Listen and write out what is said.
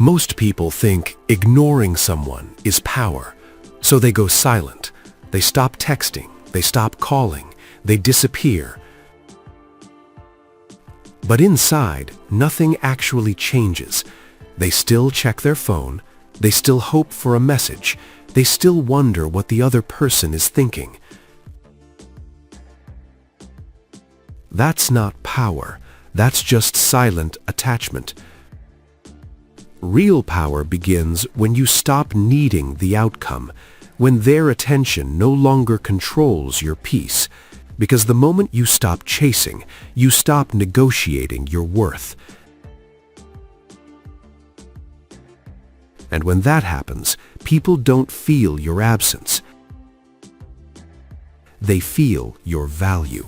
Most people think ignoring someone is power, so they go silent. They stop texting, they stop calling, they disappear. But inside, nothing actually changes. They still check their phone, they still hope for a message, they still wonder what the other person is thinking. That's not power, that's just silent attachment. Real power begins when you stop needing the outcome, when their attention no longer controls your peace. Because the moment you stop chasing, you stop negotiating your worth. And when that happens, people don't feel your absence. They feel your value.